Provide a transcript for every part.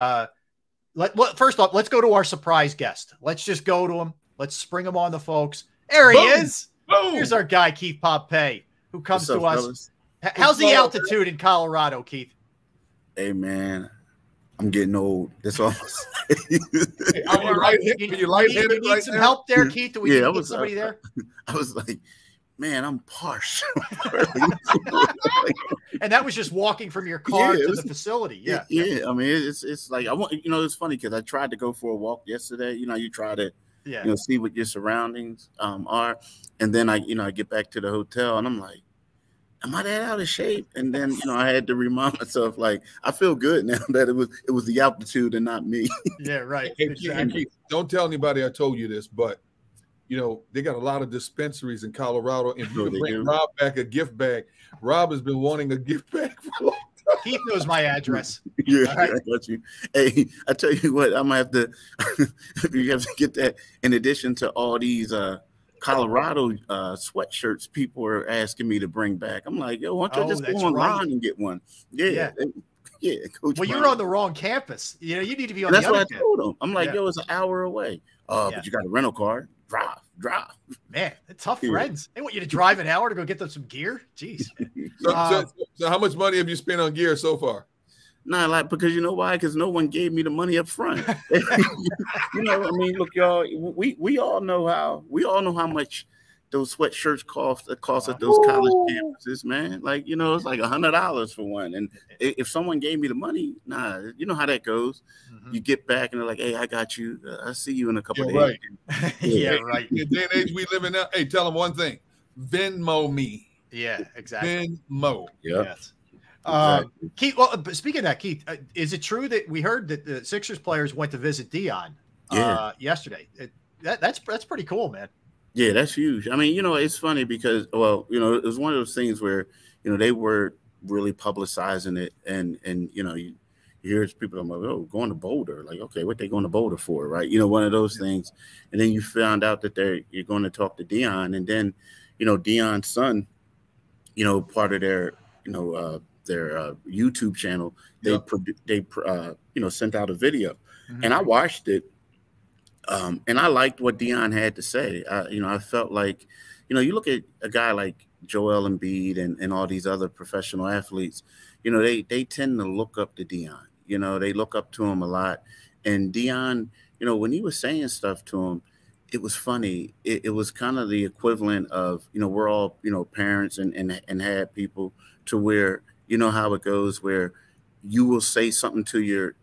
First off, let's go to our surprise guest. Let's just go to him. Let's spring him on the folks. There he is. Boom. Here's our guy, Keith Pompey, who comes to us. Fellas? How's the altitude in Colorado, Keith? Hey, man, I'm getting old. That's all. You need some help there, Keith? Do we need to get somebody there? I was like, man, I'm parched. And that was just walking from your car to the facility. Yeah. I mean, it's like, I want, it's funny because I tried to go for a walk yesterday. You try to, see what your surroundings are. And then I get back to the hotel and I'm like, am I that out of shape? And then, I had to remind myself, like, I feel good now that it was the altitude and not me. Yeah, right. Exactly. Don't tell anybody I told you this, but they got a lot of dispensaries in Colorado. And if you can bring Rob back a gift bag, Rob has been wanting a gift bag for a long time. Keith knows my address. Yeah, right. I got you. Hey, I tell you what, I'm gonna have to you have to get that in addition to all these Colorado sweatshirts people are asking me to bring back. I'm like, yo, why don't you just go online and get one? Yeah. Coach well, you're on the wrong campus. You need to be on the other campus. That's what I told him. I'm like, yo, it's an hour away. But you got a rental car. Drive. Man, tough friends. They want you to drive an hour to go get them some gear. Jeez. So how much money have you spent on gear so far? Nah, because you know why? Because no one gave me the money up front. I mean, look, y'all, we all know how much those sweatshirts cost at those college campuses, man. Like, it's like $100 for one. And if someone gave me the money, you know how that goes. Mm-hmm. You get back and they're like, hey, I got you. I'll see you in a couple of days. Right. Yeah, right. In the day and age we live in now, hey, tell them one thing. Venmo me. Yeah, exactly. Yep. Yes. Exactly. Keith, well, speaking of that, Keith, is it true that we heard that the Sixers players went to visit Dion yesterday? That's pretty cool, man. Yeah, that's huge. I mean, it's funny because, it was one of those things where, they were really publicizing it and you hear people like, oh, going to Boulder. Like, okay, what they going to Boulder for, right? One of those things. And then you found out that you're going to talk to Dion. And then, Dion's son, part of their YouTube channel, they sent out a video. Mm-hmm. And I watched it. And I liked what Dion had to say. I felt like, you look at a guy like Joel Embiid and all these other professional athletes, they tend to look up to Dion. They look up to him a lot. And Dion, when he was saying stuff to him, it was funny. It was kind of the equivalent of, we're all, parents and had people to where, how it goes, where you will say something to your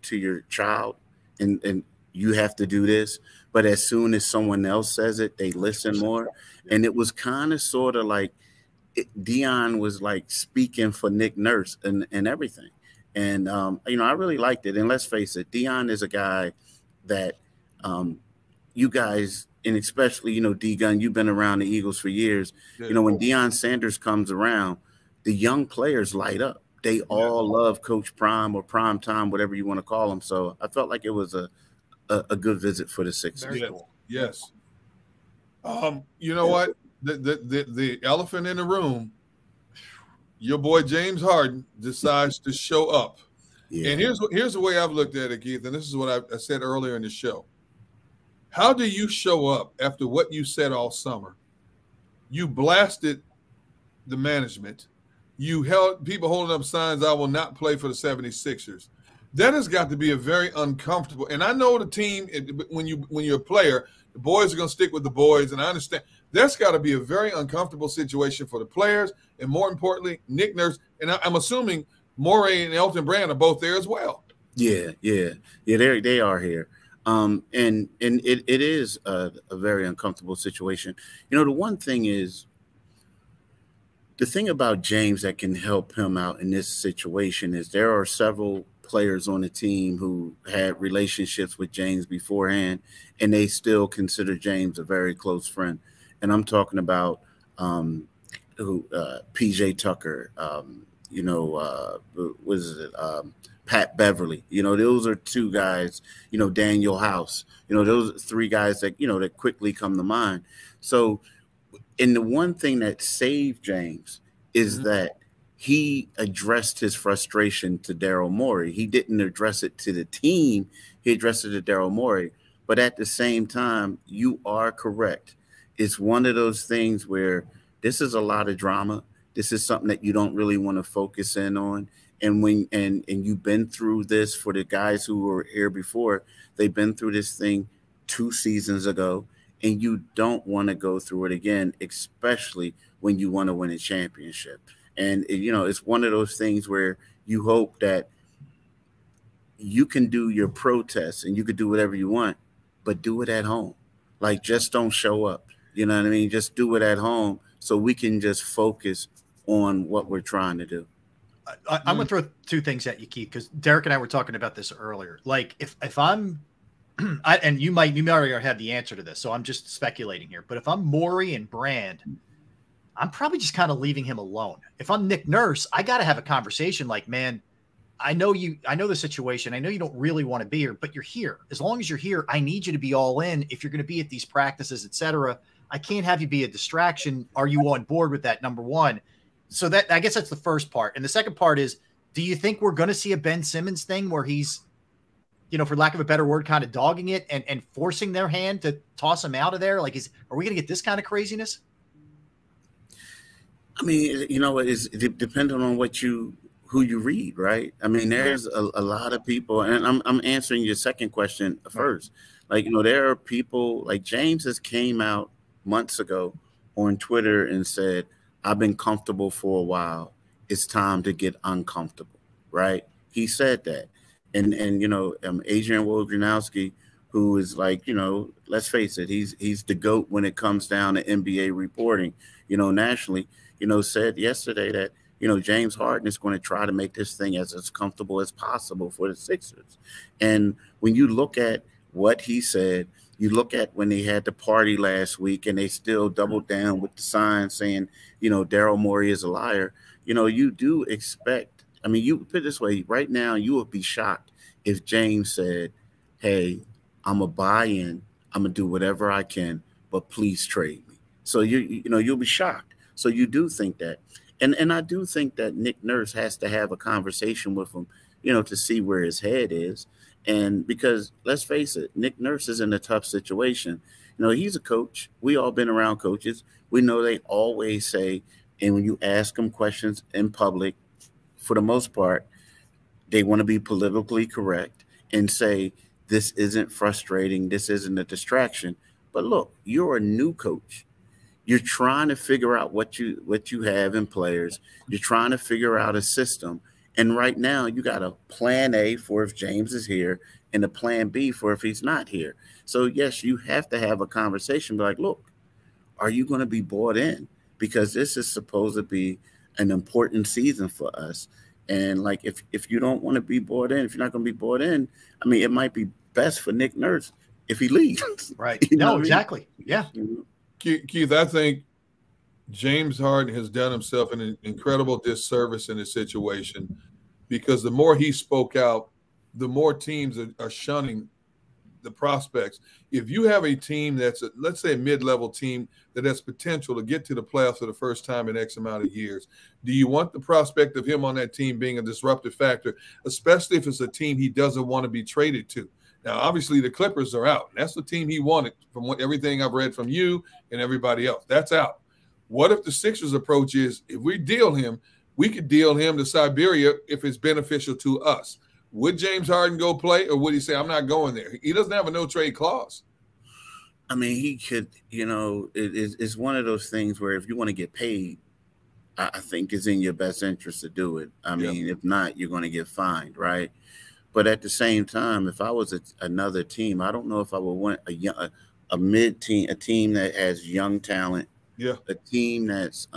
child and you have to do this, but as soon as someone else says it, they listen more. And it was kind of sort of like Dion was like speaking for Nick Nurse and everything. And, I really liked it. And let's face it, Dion is a guy that you guys, and especially, D-Gun, you've been around the Eagles for years. When Deion Sanders comes around, the young players light up. They all love Coach Prime or Prime Time, whatever you want to call him. So I felt like it was a good visit for the Sixers. Yes. You know what? The elephant in the room, your boy James Harden decides to show up. Yeah. And here's the way I've looked at it, Keith, and this is what I said earlier in the show. How do you show up after what you said all summer? You blasted the management. You held people holding up signs, I will not play for the 76ers. That has got to be a very uncomfortable. And I know the team, when you're a player, the boys are going to stick with the boys, and I understand. That's got to be a very uncomfortable situation for the players, and more importantly, Nick Nurse. And I'm assuming Morey and Elton Brand are both there as well. Yeah, they are here. And it is a very uncomfortable situation. The one thing is, the thing about James that can help him out in this situation is there are several players on the team who had relationships with James beforehand, and they still consider James a very close friend. And I'm talking about PJ Tucker, Pat Beverly. Those are two guys, Daniel House, those are three guys that, that quickly come to mind. So, and the one thing that saved James is that he addressed his frustration to Daryl Morey. He didn't address it to the team. He addressed it to Daryl Morey. But at the same time, you are correct. It's one of those things where this is a lot of drama. This is something that you don't really want to focus in on. And when and you've been through this, for the guys who were here before, they've been through this thing 2 seasons ago, and you don't want to go through it again, especially when you want to win a championship. And you know, it's one of those things where you hope that you can do your protests and you could do whatever you want, but do it at home. Like, just don't show up. You know what I mean? Just do it at home so we can just focus on what we're trying to do. I'm going to throw 2 things at you, Keith, because Derek and I were talking about this earlier. Like, if I'm, and you might already have the answer to this, so I'm just speculating here. But if I'm Morey and Brand, I'm probably just kind of leaving him alone. If I'm Nick Nurse, I got to have a conversation like, man, I know the situation. I know you don't really want to be here, but you're here. As long as you're here, I need you to be all in. If you're going to be at these practices, etc., I can't have you be a distraction. Are you on board with that? Number one. So that, I guess that's the first part. And the second part is, do you think we're going to see a Ben Simmons thing where he's, you know, for lack of a better word, kind of dogging it and forcing their hand to toss him out of there? Like, are we going to get this kind of craziness? I mean, you know, it's depending on who you read, right? I mean, there's a lot of people, and I'm answering your second question first. Like, you know, there are people like James has came out months ago on Twitter and said, I've been comfortable for a while. It's time to get uncomfortable, right? He said that. And you know, Adrian Wojnarowski, who is like, you know, let's face it, he's the GOAT when it comes down to NBA reporting, you know, nationally, you know, said yesterday that, you know, James Harden is going to try to make this thing as comfortable as possible for the Sixers. And when you look at what he said, you look at when they had the party last week and they still doubled down with the sign saying, you know, Daryl Morey is a liar. You know, you do expect, I mean, you put it this way, right now, you would be shocked if James said, hey, I'm a buy-in, I'm going to do whatever I can, but please trade me. So, you know, you'll be shocked. So you do think that. And I do think that Nick Nurse has to have a conversation with him, you know, to see where his head is. And because let's face it, Nick Nurse is in a tough situation. You know, he's a coach. We all been around coaches. We know they always say, and when you ask them questions in public, for the most part, they want to be politically correct and say, this isn't frustrating. This isn't a distraction. But look, you're a new coach. You're trying to figure out what you have in players. You're trying to figure out a system. And right now, you got a plan A for if James is here and a plan B for if he's not here. So, yes, you have to have a conversation. Be like, look, are you going to be bought in? Because this is supposed to be an important season for us. And, like, if you don't want to be bought in, if you're not going to be bought in, I mean, it might be best for Nick Nurse if he leaves. Right. No, exactly. Yeah. Keith, I think James Harden has done himself an incredible disservice in this situation, because the more he spoke out, the more teams are shunning the prospects. If you have a team that's, let's say, a mid-level team that has potential to get to the playoffs for the first time in X amount of years, do you want the prospect of him on that team being a disruptive factor, especially if it's a team he doesn't want to be traded to? Now, obviously, the Clippers are out. That's the team he wanted from everything I've read from you and everybody else. That's out. What if the Sixers' approach is, if we deal him, we could deal him to Siberia if it's beneficial to us? Would James Harden go play, or would he say, I'm not going there? He doesn't have a no-trade clause. I mean, he could, you know, it's one of those things where if you want to get paid, I think it's in your best interest to do it. I mean, if not, you're going to get fined, right? But at the same time, if I was another team, I don't know if I would want a mid team, a team that has young talent, a team that's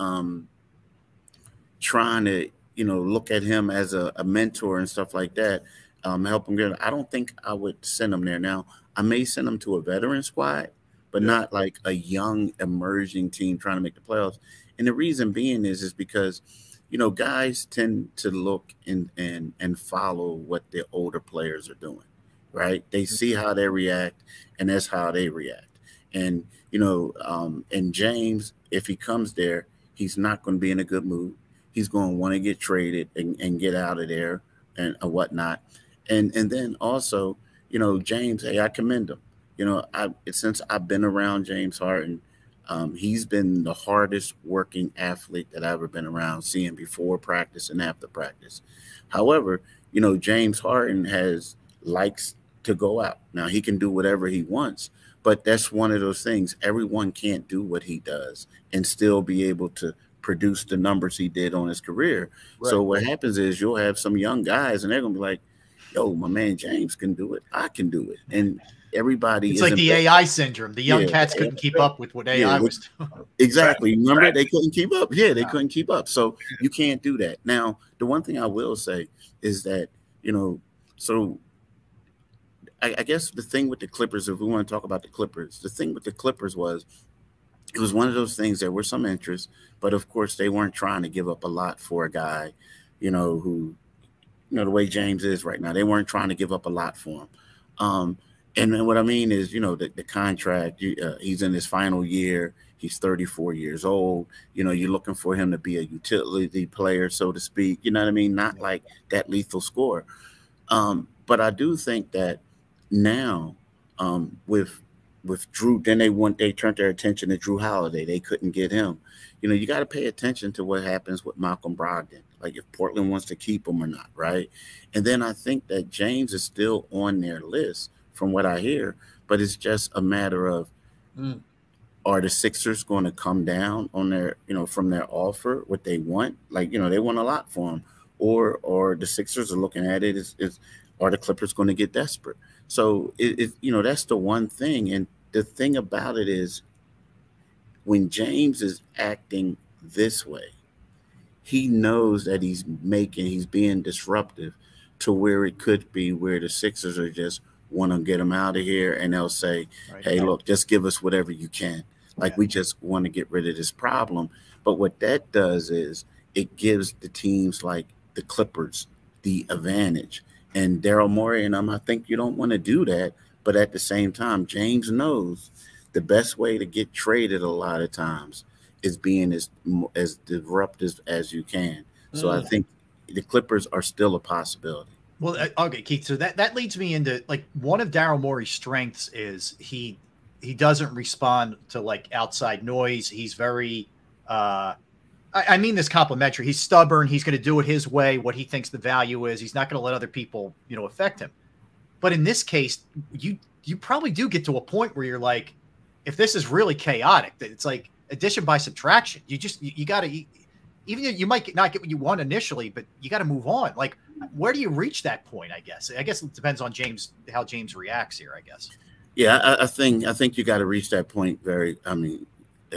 trying to, you know, look at him as a mentor and stuff like that, help him get. I don't think I would send him there. Now, I may send him to a veteran squad, but not like a young emerging team trying to make the playoffs. And the reason being is because, you know, guys tend to look and follow what their older players are doing, right? They see how they react, and that's how they react. And, you know, and James, if he comes there, he's not going to be in a good mood. he's going to want to get traded and get out of there and whatnot. And then also, you know, James, hey, I commend him. You know, since I've been around James Harden, he's been the hardest working athlete that I've ever been around, seeing before practice and after practice. However, you know, James Harden likes to go out. Now, he can do whatever he wants, but that's one of those things. Everyone can't do what he does and still be able to produce the numbers he did on his career. Right. So what happens is you'll have some young guys and they're going to be like, yo, my man James can do it. I can do it. And everybody, it's like the AI syndrome. The young cats couldn't keep up with what AI was doing. Exactly. Remember, they couldn't keep up. Yeah, they couldn't keep up. So you can't do that. Now, the one thing I will say is that, you know, so I guess the thing with the Clippers, if we want to talk about the Clippers, the thing with the Clippers was it was one of those things. There were some interest, but of course they weren't trying to give up a lot for a guy, you know, who, you know, the way James is right now, they weren't trying to give up a lot for him. And then what I mean is, you know, the contract, he's in his final year. He's 34 years old. You know, you're looking for him to be a utility player, so to speak. You know what I mean? Not like that lethal scorer. But I do think that now with Drew, then they turned their attention to Drew Holiday. They couldn't get him. You know, you got to pay attention to what happens with Malcolm Brogdon, like if Portland wants to keep him or not, right? And then I think that James is still on their list from what I hear, but it's just a matter of are the Sixers going to come down on their, you know, from their offer, what they want? Like, you know, they want a lot for him, or the Sixers are looking at it is are the Clippers going to get desperate? So you know, that's the one thing. And the thing about it is when James is acting this way, he knows that he's being disruptive to where it could be where the Sixers are just want to get him out of here. And they'll say, hey, look, just give us whatever you can. Like, we just want to get rid of this problem. But what that does is it gives the teams like the Clippers the advantage. And Daryl Morey and I think you don't want to do that. But at the same time, James knows the best way to get traded a lot of times is being as disruptive as you can. So I think the Clippers are still a possibility. Well, okay, Keith. So that leads me into, like, one of Daryl Morey's strengths is he doesn't respond to like outside noise. He's very I mean this complimentary. He's stubborn. He's going to do it his way, what he thinks the value is. He's not going to let other people, you know, affect him. But in this case, you probably do get to a point where you're like, if this is really chaotic, it's like addition by subtraction. You got to, even though you might not get what you want initially, but you got to move on. Like, where do you reach that point? I guess it depends on how James reacts here, I guess. Yeah, I think you got to reach that point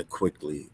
quickly.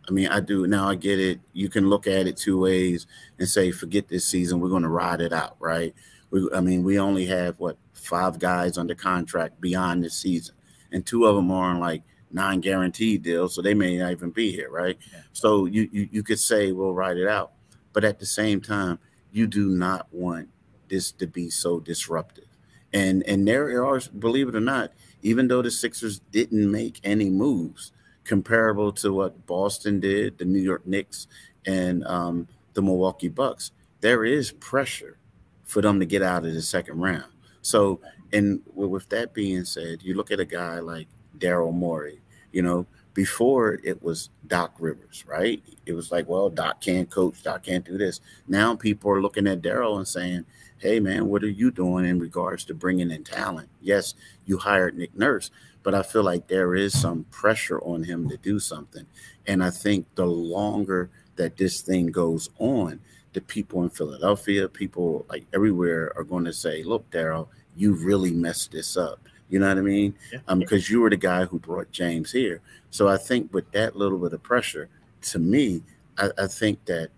I mean, I do. Now I get it. You can look at it two ways and say, forget this season. We're going to ride it out, right? We only have, 5 guys under contract beyond this season. And 2 of them are on like non-guaranteed deals, so they may not even be here, right? Yeah. So you could say, we'll ride it out. But at the same time, you do not want this to be so disruptive. And there are, believe it or not, even though the Sixers didn't make any moves comparable to what Boston did, the New York Knicks, and the Milwaukee Bucks, there is pressure for them to get out of the second round. So, and with that being said, you look at a guy like Daryl Morey, you know, before it was Doc Rivers, right? It was like, well, Doc can't coach, Doc can't do this. Now people are looking at Daryl and saying, hey, man, what are you doing in regards to bringing in talent? Yes, you hired Nick Nurse, but I feel like there is some pressure on him to do something. And I think the longer that this thing goes on, the people in Philadelphia, people like everywhere are going to say, look, Daryl, you really messed this up. You know what I mean? Yeah. Because you were the guy who brought James here. So I think with that little bit of pressure, to me, I think that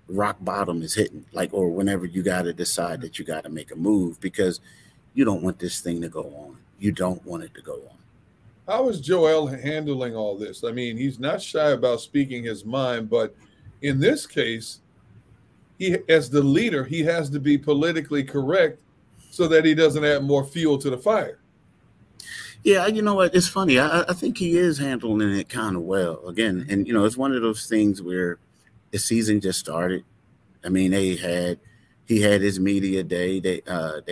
rock bottom is hitting, like, or whenever you got to decide that you got to make a move, because you don't want this thing to go on. You don't want it to go on. How is Joel handling all this? I mean, he's not shy about speaking his mind, but in this case, he, as the leader, he has to be politically correct so that he doesn't add more fuel to the fire. Yeah, you know what? It's funny. I think he is handling it kind of well. Again, and, you know, it's one of those things where the season just started. I mean, he had his media day. They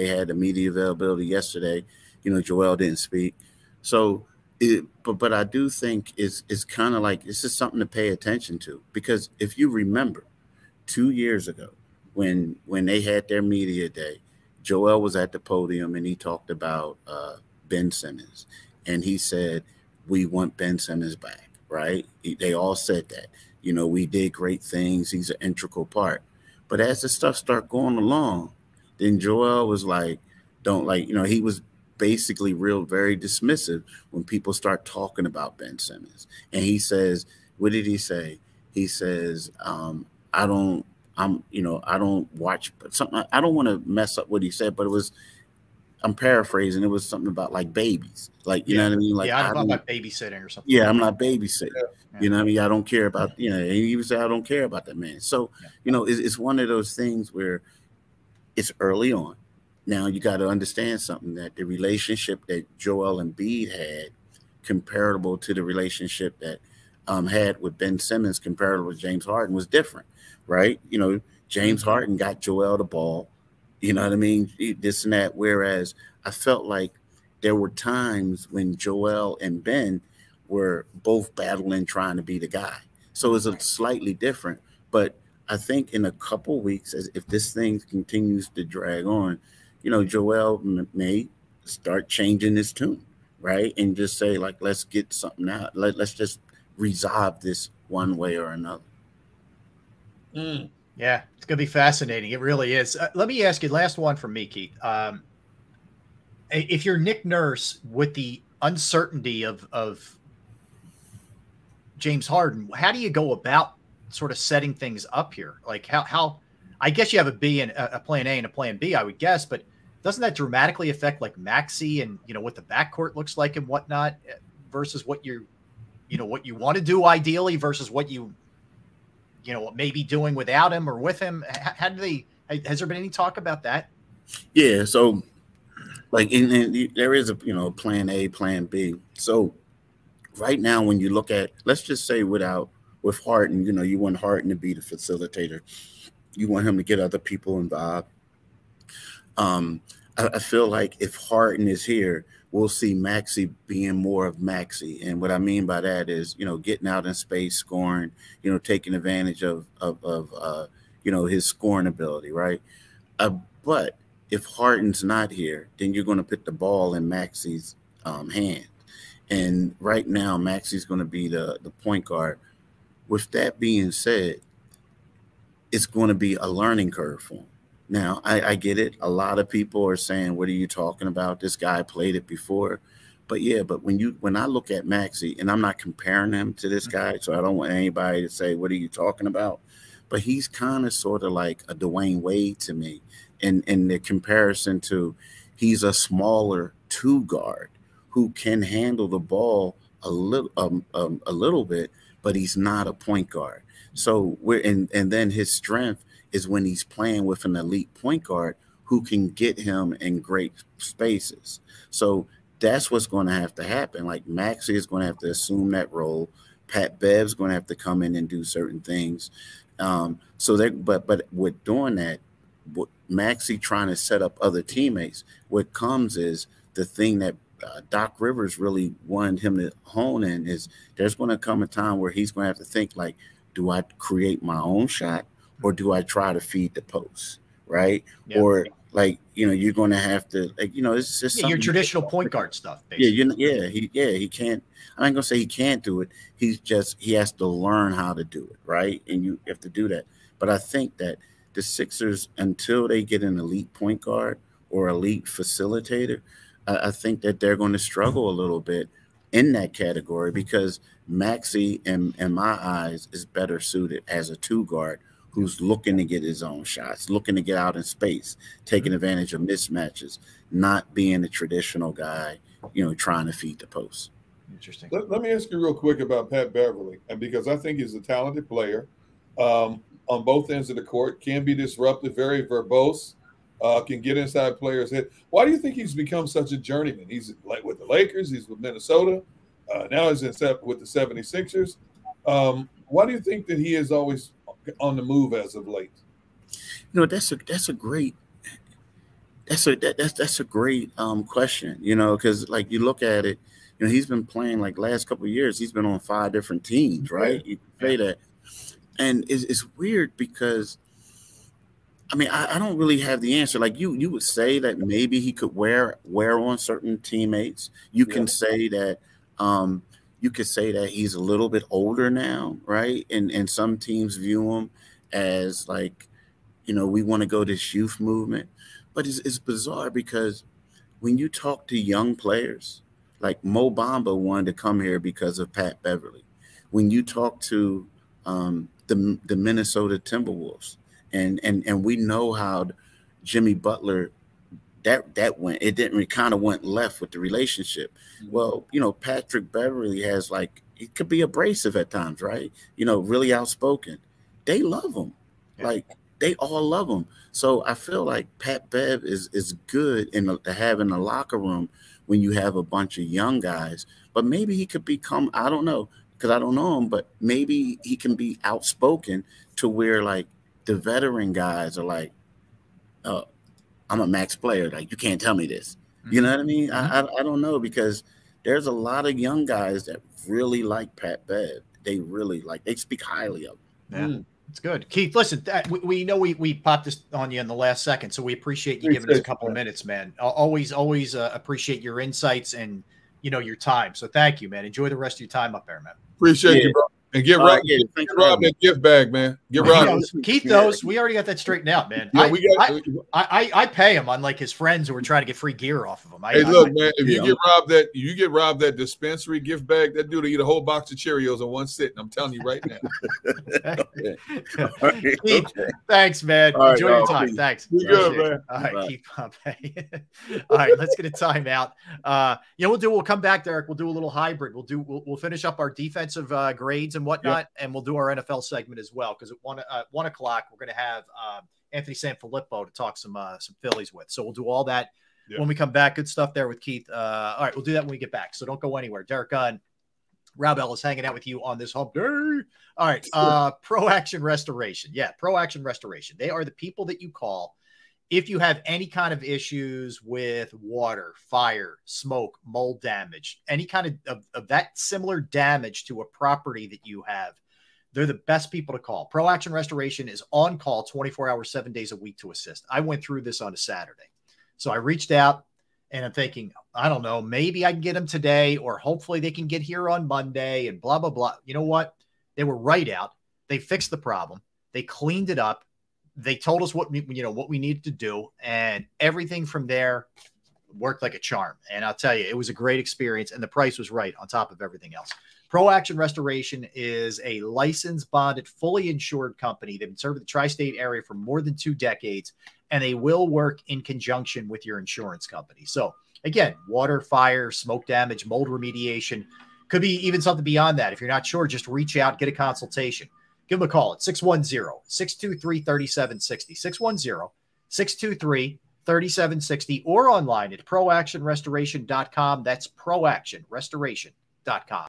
had the media availability yesterday. You know, Joel didn't speak. So, but I do think it's kind of like this is something to pay attention to, because if you remember 2 years ago when they had their media day, Joel was at the podium and he talked about Ben Simmons, and he said, we want Ben Simmons back, right? They all said that. You know, we did great things. He's an integral part. But as the stuff started going along, then Joel was like, don't like, you know, he was basically very dismissive when people start talking about Ben Simmons. And he says, what did he say? He says, I don't watch something. I don't want to mess up what he said, but I'm paraphrasing. It was something about like babies, like, you know what I mean? Like, I'm not babysitting or something. Yeah, I'm not babysitting. Yeah. You know what I mean? I don't care about, you know, and he would say, I don't care about that man. So, you know, it's one of those things where it's early on. Now you got to understand something, that the relationship that Joel Embiid had comparable to the relationship that had with Ben Simmons, comparable with James Harden, was different, right? You know, James Harden got Joel the ball, you know what I mean? This and that. Whereas I felt like there were times when Joel and Ben were both battling, trying to be the guy. So it's a slightly different. But I think in a couple weeks, if this thing continues to drag on, you know, Joel may start changing his tune, right? And just say, like, let's get something out. Let's just resolve this one way or another. Yeah, it's going to be fascinating. It really is. Let me ask you, last one from me, Keith. If you're Nick Nurse, with the uncertainty of James Harden, how do you go about sort of setting things up here? Like how I guess you have a plan A and a plan B, I would guess, but doesn't that dramatically affect like Maxey and, you know, what the backcourt looks like and whatnot versus what what you want to do ideally versus what you maybe doing without him or with him? How do has there been any talk about that? Yeah. So like there is a, you know, plan A, plan B. So right now, when you look at, let's just say with Harden, you know, you want Harden to be the facilitator. You want him to get other people involved. I feel like if Harden is here, we'll see Maxey being more of Maxey. And what I mean by that is, you know, getting out in space, scoring, you know, taking advantage of you know, his scoring ability, right? But if Harden's not here, then you're going to put the ball in Maxey's hand. And right now, Maxey's going to be the point guard. With that being said, it's going to be a learning curve for him. Now, I get it. A lot of people are saying, what are you talking about? This guy played it before. But yeah, but when I look at Maxey, and I'm not comparing him to this guy, so I don't want anybody to say, what are you talking about? But he's kind of sort of like a Dwayne Wade to me in the comparison to, he's a smaller two guard who can handle the ball a little bit, but he's not a point guard. So and then his strength is when he's playing with an elite point guard who can get him in great spaces. So that's what's going to have to happen. Like Maxey is going to have to assume that role. Pat Bev's going to have to come in and do certain things. But with doing that, Maxey trying to set up other teammates, what comes is the thing that Doc Rivers really wanted him to hone in is there's going to come a time where he's going to have to think like, do I create my own shot or do I try to feed the post, right? Yeah. Or like, you know, you're going to have to, like, you know, it's just your traditional point guard stuff. Basically. He can't. I ain't gonna say he can't do it. He has to learn how to do it, right? And you have to do that. But I think that the Sixers, until they get an elite point guard or elite facilitator, I think that they're going to struggle a little bit in that category because Maxey, in my eyes, is better suited as a two guard who's looking to get his own shots, looking to get out in space, taking advantage of mismatches, not being a traditional guy, you know, trying to feed the post. Interesting. Let me ask you real quick about Pat Beverly, and because I think he's a talented player on both ends of the court, can be disruptive, very verbose, can get inside players' head. Why do you think he's become such a journeyman? He's like with the Lakers, he's with Minnesota, now he's with the 76ers. Why do you think that he is always on the move as of late? You know, that's a great question. You know, because like you look at it, you know, he's been playing like last couple of years. He's been on 5 different teams, right? You can say that, and it's weird because, I mean, I don't really have the answer. Like you would say that maybe he could wear on certain teammates. You can say that he's a little bit older now, right? And some teams view him as like, you know, we want to go this youth movement. But it's bizarre because when you talk to young players, like Mo Bamba wanted to come here because of Pat Beverly. When you talk to the Minnesota Timberwolves, and we know how Jimmy Butler that went. It kind of went left with the relationship. Well, you know, Patrick Beverly has like, it could be abrasive at times, right? You know, really outspoken. They love him. Like they all love him. So I feel like Pat Bev is good to have in the locker room when you have a bunch of young guys. But maybe he could become, I don't know, because I don't know him, but maybe he can be outspoken to where like the veteran guys are like, oh, I'm a max player. Like, you can't tell me this. You know what I mean? I don't know, because there's a lot of young guys that really like Pat Bev. They really like, they speak highly of him. Yeah. It's good. Keith, listen, we know we popped this on you in the last second, so we appreciate you giving us a couple of minutes, man. Always appreciate your insights and, you know, your time. So thank you, man. Enjoy the rest of your time up there, man. Appreciate you, bro. And get Rob that gift bag, man. Get Rob. Keith knows. We already got that straightened out, man. Yeah, I pay him, unlike his friends who were trying to get free gear off of him. Man, if you get Rob that dispensary gift bag, that dude will eat a whole box of Cheerios in one sitting. I'm telling you right now. Keith, thanks, man. Enjoy your time. Thanks. You good, man. All right, Keith Pompey. All right, let's get a timeout. You know, we'll come back, Derek. We'll do a little hybrid. We'll finish up our defensive grades and whatnot, and we'll do our NFL segment as well, because at 1 o'clock we're going to have Anthony Sanfilippo to talk some Phillies with. So we'll do all that when we come back. Good stuff there with Keith. All right, we'll do that when we get back. So don't go anywhere. Derek Gunn, Rob Ellis hanging out with you on this hump day. All right, Pro Action Restoration. Yeah, Pro Action Restoration. They are the people that you call if you have any kind of issues with water, fire, smoke, mold damage, any kind of that similar damage to a property that you have. They're the best people to call. Pro Action Restoration is on call 24 hours, 7 days a week to assist. I went through this on a Saturday. So I reached out and I'm thinking, I don't know, maybe I can get them today, or hopefully they can get here on Monday and blah, blah, blah. You know what? They were right out. They fixed the problem. They cleaned it up. They told us what we needed to do, and everything from there worked like a charm. And I'll tell you, it was a great experience, and the price was right on top of everything else. Pro Action Restoration is a licensed, bonded, fully insured company. They've been serving the tri-state area for more than 2 decades, and they will work in conjunction with your insurance company. So again, water, fire, smoke damage, mold remediation, could be even something beyond that. If you're not sure, just reach out, get a consultation. Give them a call at 610-623-3760, 610-623-3760, or online at proactionrestoration.com. That's proactionrestoration.com.